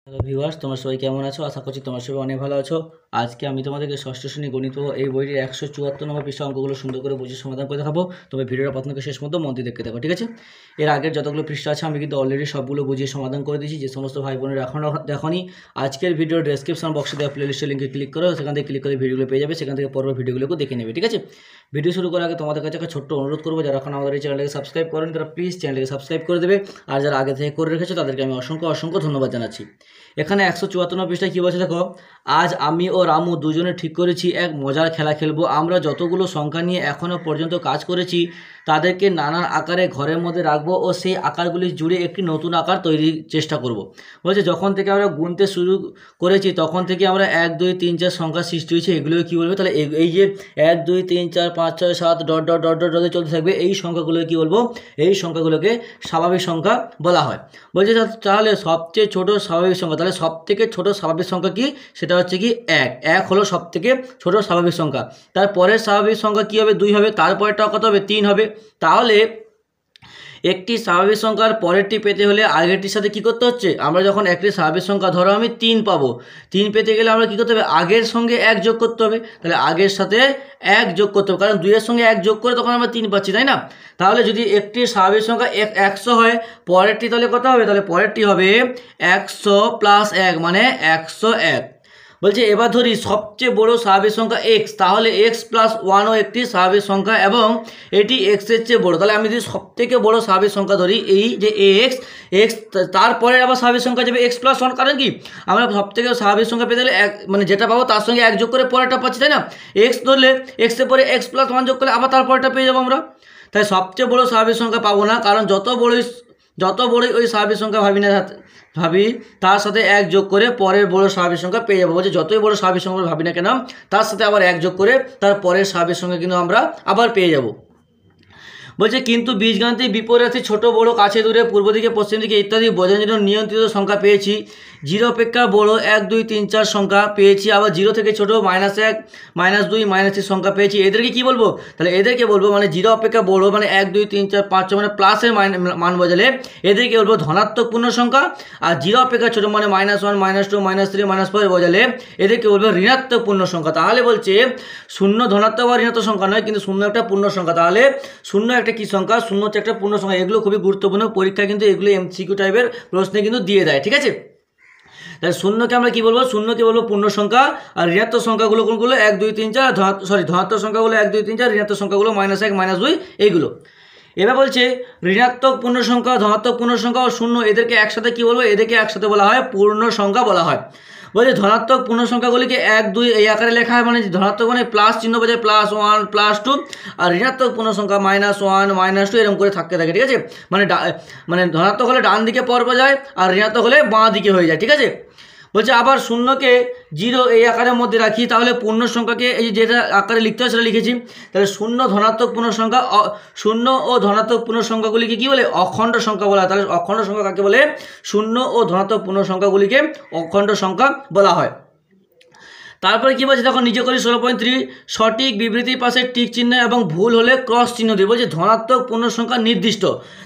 Hello viewers, তোমরা সবাই কেমন আছো? আশা করছি তোমরা সবাই অনেক ভালো আছো। আজকে আমি তোমাদেরকে ষষ্ঠ শ্রেণী গণিত এই বইটির 174 নম্বর পৃষ্ঠা অঙ্কগুলো সুন্দর করে বুঝে সমাধান করে দেখাবো। তবে ভিডিওটা প্রথম থেকে শেষ মতো মন দিয়ে দেখতে থাকো, ঠিক আছে? এর আগের যতগুলো পৃষ্ঠা আছে আমি কিন্তু অলরেডি সবগুলো বুঝিয়ে সমাধান করে দিয়েছি। যে সমস্ত ভাই বোনের এখনও দেখোনি, আজকের ভিডিওর ডেসক্রিপশন বক্সে দেওয়া প্লেলিস্টের লিঙ্কে ক্লিক করো, সেখান থেকে ক্লিক করে ভিডিওগুলো পেয়ে যাবে। সেখান থেকে পরবর্তী ভিডিওগুলোকে দেখে নেবে, ঠিক আছে? ভিডিও শুরু করার আগে তোমাদের কাছে একটা ছোট্ট অনুরোধ করবো, যারা এখন আমাদের এই চ্যানেলটাকে সাবস্ক্রাইব করেন তারা প্লিজ চ্যানেলটাকে সাবস্ক্রাইব করে দেবে। আর যারা আগে থেকে করে রেখেছো তাদেরকে আমি অসংখ্য ধন্যবাদ জানাচ্ছি। এখানে 174 পৃষ্ঠায় কী বলছে দেখো, আজ আমি ও রামু দুজনে ঠিক করেছি এক মজার খেলা খেলবো। আমরা যতগুলো সংখ্যা নিয়ে এখনও পর্যন্ত কাজ করেছি তাদেরকে নানান আকারে ঘরের মধ্যে রাখবো ও সেই আকারগুলি জুড়ে একটি নতুন আকার তৈরির চেষ্টা করব। বলছে যখন থেকে আমরা গুনতে শুরু করেছি তখন থেকে আমরা 1 2 3 4 সংখ্যা সৃষ্টি হয়েছে, এগুলোকে কী বলবো? তাহলে এই যে 1 2 3 4 5 6 7 dot dot dot dot dot চলতে থাকবে, এই সংখ্যাগুলোকে কী বলবো? এই সংখ্যাগুলোকে স্বাভাবিক সংখ্যা বলা হয়। বলছে তাহলে সবচেয়ে ছোট স্বাভাবিক সংখ্যা, তাহলে সব থেকে ছোট স্বাভাবিক সংখ্যা কি? সেটা হচ্ছে কি 1। 1 হলো সব থেকে ছোট স্বাভাবিক সংখ্যা। তারপরের স্বাভাবিক সংখ্যা কী হবে? 2 হবে। তারপরেরটা কত হবে? 3 হবে। তাহলে একটি স্বাভাবিক সংখ্যার পরেরটি পেতে হলে আগেরটির সাথে কী করতে হচ্ছে? আমরা যখন একটি স্বাভাবিক সংখ্যা ধরো আমি 3 পাবো, 3 পেতে গেলে আমরা কী করতে হবে? আগের সঙ্গে 1 যোগ করতে হবে। তাহলে আগের সাথে 1 যোগ করতে হবে, কারণ 2 এর সঙ্গে 1 যোগ করে তখন আমরা 3 পাচ্ছি, তাই না? তাহলে যদি একটি স্বাভাবিক সংখ্যা 100 হয়, পরেরটি তাহলে কত হবে? তাহলে পরেরটি হবে 100 প্লাস 1 মানে 101। বলছে এবার ধরি সবচেয়ে বড় স্বাভাবিক সংখ্যা x, তাহলে x প্লাস 1ও একটি স্বাভাবিক সংখ্যা এবং এটি x এর চেয়ে বড়। তাহলে আমি যদি সবথেকে বড় স্বাভাবিক সংখ্যা ধরি এই যে x, তারপরে আবার স্বাভাবিক সংখ্যা যাবে x প্লাস 1, কারণ কি আমরা সবথেকে স্বাভাবিক সংখ্যা পেতে গেলে মানে যেটা পাবো তার সঙ্গে 1 যোগ করে পরেরটা পাচ্ছি, তাই না? x ধরলে x এর পরে x প্লাস 1 যোগ করলে আবার তারপরেরটা পেয়ে যাবো আমরা। তাই সবচেয়ে বড় স্বাভাবিক সংখ্যা পাবো না, কারণ যত বড়ই ওই স্বাভাবিক সংখ্যা ভাবি তার সাথে 1 যোগ করে পরের বড় স্বাভাবিক সংখ্যা পেয়ে যাবো। বলছে যতই বড় স্বাভাবিক সংখ্যা ভাবি না কেন তার সাথে আবার 1 যোগ করে তার পরের স্বাভাবিক সংখ্যা কিন্তু আমরা আবার পেয়ে যাব। বলছে কিন্তু বীজগণিতের বিপরীতে ছোট বড় কাছে দূরে পূর্ব দিকে পশ্চিম দিকে ইত্যাদি বোঝানোর জন্য নিয়ন্ত্রিত সংখ্যা পেয়েছি। 0 অপেক্ষা বড় 1 2 3 4 সংখ্যা পেয়েছি, আবার 0 থেকে ছোট -1 -2 -3 সংখ্যা পেয়েছি। এদেরকে কি বলবো? তাহলে এদেরকে বলবো মানে 0 অপেক্ষা বড় মানে 1 2 3 4 5 6 মানে প্লাসের মান বোঝালে এদেরকে বলবো ধনাত্মক পূর্ণ সংখ্যা। আর 0 অপেক্ষা ছোট মানে -1 -2 -3 -4 বোঝালে এদেরকে বলবো ঋণাত্মক পূর্ণ সংখ্যা। তাহলে বলছে শূন্য ধনাত্মক বা ঋণাত্মক সংখ্যা নয়, কিন্তু শূন্য একটা পূর্ণ সংখ্যা। তাহলে শূন্য একটা কি সংখ্যা? শূন্য হচ্ছে একটা পূর্ণ সংখ্যা। এগুলো খুবই গুরুত্বপূর্ণ, পরীক্ষা কিন্তু এগুলো MCQ টাইপের প্রশ্নে কিন্তু দিয়ে দেয়, ঠিক আছে? তাহলে শূন্যকে আমরা কি বলবো? শূন্যকে বলবো পূর্ণ সংখ্যা। আর ঋণাত্মক সংখ্যাগুলো কোনগুলো? 1 2 3 4, ধনাত্মক সংখ্যাগুলো 1 2 3 4, ঋণাত্মক সংখ্যাগুলো -1 -2 এইগুলো। এবার বলছে ঋণাত্মক পূর্ণ সংখ্যা, ধনাত্মক পূর্ণ সংখ্যা ও শূন্য এদেরকে একসাথে কি বলবো? এদেরকে একসাথে বলা হয় পূর্ণ সংখ্যা বলা হয়। বলছে ধনাত্মক পূর্ণ সংখ্যাগুলিকে 1 2 এই আকারে লেখা হয়, মানে ধনাত্মক মানে প্লাস চিহ্ন বোঝায় +1 +2, আর ঋণাত্মক পূর্ণ সংখ্যা -1 -2 এরকম করে থাকতে থাকে, ঠিক আছে? মানে ধনাত্মক হলে ডান দিকে পর বোঝায় আর ঋণাত্মক হলে বাঁ দিকে হয়ে যায়, ঠিক আছে? বলছে আবার শূন্যকে 0 এই আকারের মধ্যে রাখি, তাহলে পূর্ণ সংখ্যাকে এই যেটা আকারে লিখতে হয় সেটা লিখেছি। তাহলে শূন্য ধনাত্মক পূর্ণ সংখ্যা, শূন্য ও ধনাত্মক পূর্ণ সংখ্যাগুলিকে কী বলে? অখণ্ড সংখ্যা বলা হয়। তাহলে অখণ্ড সংখ্যা কাকে বলে? শূন্য ও ধনাত্মক পূর্ণ সংখ্যাগুলিকে অখণ্ড সংখ্যা বলা হয়। তারপরে কী বলছে দেখো, নিচে করি 16.3 সঠিক বিবৃতির পাশে টিক চিহ্ন এবং ভুল হলে ক্রস চিহ্ন দিয়ে। বলছে ধনাত্মক পূর্ণ সংখ্যা নির্দিষ্ট।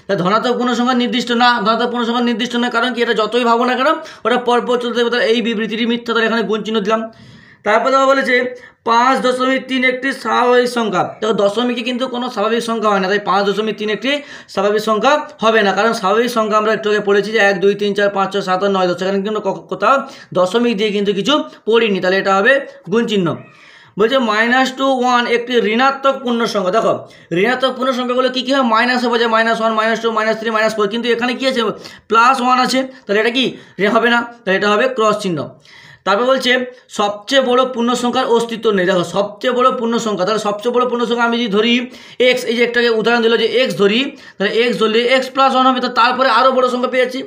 তা ধনাত্মক পূর্ণ সংখ্যা নির্দিষ্ট না, ধনাত্মক পূর্ণ সংখ্যা নির্দিষ্ট নয়, কারণ কি এটা যতই ভাবো না কেন ওটা পরপর চলতে থাকবে। তাহলে এই বিবৃতিটি মিথ্যা, তাহলে এখানে গুণ চিহ্ন দিলাম। তারপর দেখো বলেছে 5.3 একটি স্বাভাবিক সংখ্যা। দেখো দশমিকে কিন্তু কোনো স্বাভাবিক সংখ্যা হয় না, তাই 5.3 একটি স্বাভাবিক সংখ্যা হবে না, কারণ স্বাভাবিক সংখ্যা আমরা একটু আগে পড়েছি যে 1 2 3 4 5 6 7 8 9 10, সেখানে কিন্তু কোথাও দশমিক দিয়ে কিন্তু কিছু পড়িনি, তাহলে এটা হবে গুণ চিহ্ন। বলছে -2 1 একটি ঋণাত্মক পূর্ণ সংখ্যা। দেখো ঋণাত্মক পূর্ণ সংখ্যাগুলো কী হয়? মাইনাসে বোঝায় -1 -2 -3 -4, কিন্তু এখানে কি আছে? +1 আছে, তাহলে এটা কি হবে না, তাহলে এটা হবে ক্রস চিহ্ন। তারপর বলছে সবচেয়ে বড় পূর্ণ সংখ্যার অস্তিত্ব নেই। দেখো সবচেয়ে বড় পূর্ণ সংখ্যা, তাহলে সবচেয়ে বড় পূর্ণ সংখ্যা আমি যদি ধরি x, এই যে একটাকে উদাহরণ দিল যে x ধরি, তাহলে x ধরলে x + 1 হবে, তারপরে আরও বড় সংখ্যা পেয়েছি।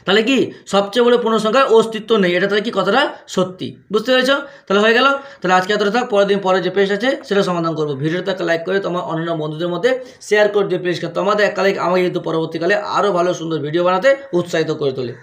তাহলে কি সবচেয়ে বড় পূর্ণ সংখ্যার অস্তিত্ব নেই, এটা তাহলে কি কথাটা সত্যি? বুঝতে পেরেছ? তাহলে হয়ে গেল। তাহলে আজকে এতটা থাক, পরের যে পেজ আছে সেটা সমাধান করবো। ভিডিওটা একটা লাইক করে তোমার অন্যান্য বন্ধুদের মধ্যে শেয়ার করে দিও প্লিজ। তোমাদের একটা লাইক আমাকে কিন্তু পরবর্তীকালে আরও ভালো সুন্দর ভিডিও বানাতে উৎসাহিত করে তোলে।